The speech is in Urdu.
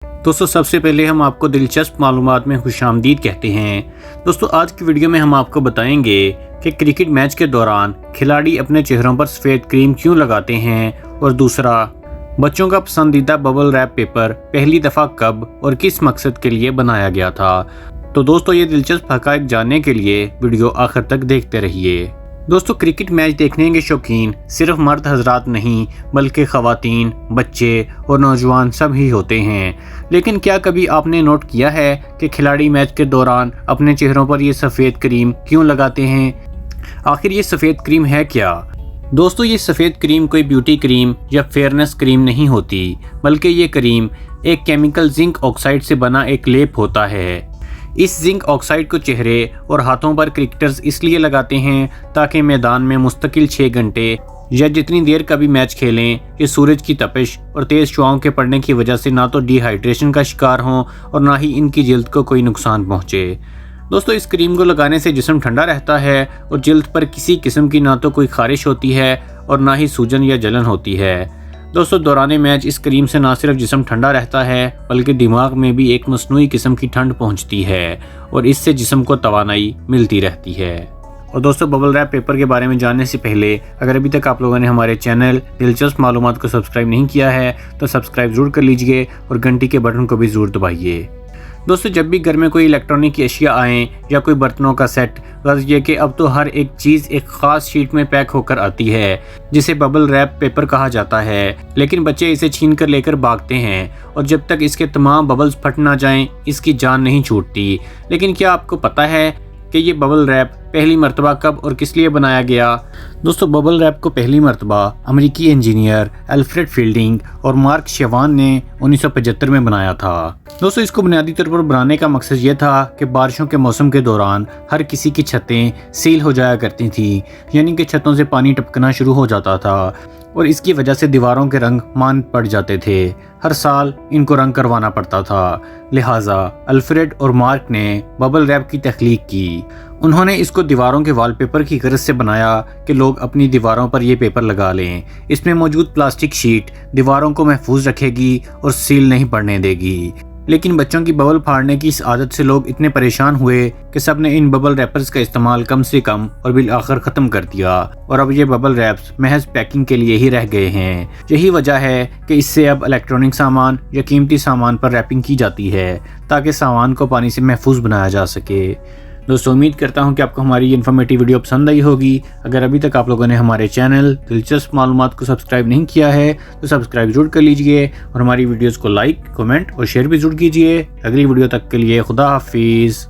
دوستو سب سے پہلے ہم آپ کو دلچسپ معلومات میں خوش آمدید کہتے ہیں۔ دوستو آج کی ویڈیو میں ہم آپ کو بتائیں گے کہ کرکٹ میچ کے دوران کھلاڑی اپنے چہروں پر سفید کریم کیوں لگاتے ہیں، اور دوسرا بچوں کا پسندیدہ ببل ریپ پیپر پہلی دفعہ کب اور کس مقصد کے لیے بنایا گیا تھا۔ تو دوستو یہ دلچسپ حقائق جاننے کے لیے ویڈیو آخر تک دیکھتے رہیے۔ دوستو کرکٹ میچ دیکھنے کے شوقین صرف مرد حضرات نہیں بلکہ خواتین، بچے اور نوجوان سب ہی ہوتے ہیں، لیکن کیا کبھی آپ نے نوٹ کیا ہے کہ کھلاڑی میچ کے دوران اپنے چہروں پر یہ سفید کریم کیوں لگاتے ہیں؟ آخر یہ سفید کریم ہے کیا؟ دوستو یہ سفید کریم کوئی بیوٹی کریم یا فیئرنس کریم نہیں ہوتی، بلکہ یہ کریم ایک کیمیکل زنک آکسائڈ سے بنا ایک لیپ ہوتا ہے۔ اس زنک آکسائڈ کو چہرے اور ہاتھوں پر کرکٹرز اس لیے لگاتے ہیں تاکہ میدان میں مستقل 6 گھنٹے یا جتنی دیر کا بھی میچ کھیلیں، یہ سورج کی تپش اور تیز شعاؤں کے پڑنے کی وجہ سے نہ تو ڈی ہائیڈریشن کا شکار ہوں اور نہ ہی ان کی جلد کو کوئی نقصان پہنچے۔ دوستو اس کریم کو لگانے سے جسم ٹھنڈا رہتا ہے اور جلد پر کسی قسم کی نہ تو کوئی خارش ہوتی ہے اور نہ ہی سوجن یا جلن ہوتی ہے۔ دوستو دوران میچ اس کریم سے نہ صرف جسم ٹھنڈا رہتا ہے بلکہ دماغ میں بھی ایک مصنوعی قسم کی ٹھنڈ پہنچتی ہے اور اس سے جسم کو توانائی ملتی رہتی ہے۔ اور دوستو ببل ریپ پیپر کے بارے میں جاننے سے پہلے اگر ابھی تک آپ لوگوں نے ہمارے چینل دلچسپ معلومات کو سبسکرائب نہیں کیا ہے تو سبسکرائب ضرور کر لیجئے اور گھنٹی کے بٹن کو بھی ضرور دبائیے۔ دوستو جب بھی گھر میں کوئی الیکٹرانک کی اشیاء آئیں یا کوئی برتنوں کا سیٹ، غرض یہ کہ اب تو ہر ایک چیز ایک خاص شیٹ میں پیک ہو کر آتی ہے جسے ببل ریپ پیپر کہا جاتا ہے، لیکن بچے اسے چھین کر لے کر بھاگتے ہیں اور جب تک اس کے تمام ببلز پھٹ نہ جائیں اس کی جان نہیں چھوٹتی۔ لیکن کیا آپ کو پتہ ہے کہ یہ ببل ریپ پہلی مرتبہ کب اور کس لیے بنایا گیا؟ دوستو ببل ریپ کو پہلی مرتبہ امریکی انجینئر الفریڈ فیلڈنگ اور مارک شیوان نے 1975 میں بنایا تھا۔ دوستو اس کو بنیادی طور پر بنانے کا مقصد یہ تھا کہ بارشوں کے موسم کے دوران ہر کسی کی چھتیں سیل ہو جایا کرتی تھیں، یعنی کہ چھتوں سے پانی ٹپکنا شروع ہو جاتا تھا اور اس کی وجہ سے دیواروں کے رنگ مان پڑ جاتے تھے، ہر سال ان کو رنگ کروانا پڑتا تھا۔ لہٰذا الفریڈ اور مارک نے ببل ریپ کی تخلیق کی۔ انہوں نے اس کو دیواروں کے وال پیپر کی غرض سے بنایا کہ لوگ اپنی دیواروں پر یہ پیپر لگا لیں۔ اس میں موجود پلاسٹک شیٹ دیواروں کو محفوظ رکھے گی اور سیل نہیں پڑنے دے گی۔ لیکن بچوں کی ببل پھاڑنے کی اس عادت سے لوگ اتنے پریشان ہوئے کہ سب نے ان ببل ریپرز کا استعمال کم سے کم اور بالآخر ختم کر دیا، اور اب یہ ببل ریپس محض پیکنگ کے لیے ہی رہ گئے ہیں۔ یہی وجہ ہے کہ اس سے اب الیکٹرانک سامان یا قیمتی سامان پر ریپنگ کی جاتی ہے تاکہ سامان کو پانی سے محفوظ بنایا جا سکے۔ دوستو امید کرتا ہوں کہ آپ کو ہماری یہ انفارمیٹیو ویڈیو پسند آئی ہوگی۔ اگر ابھی تک آپ لوگوں نے ہمارے چینل دلچسپ معلومات کو سبسکرائب نہیں کیا ہے تو سبسکرائب ضرور کر لیجئے اور ہماری ویڈیوز کو لائک، کمنٹ اور شیئر بھی ضرور کیجئے۔ اگلی ویڈیو تک کے لیے خدا حافظ۔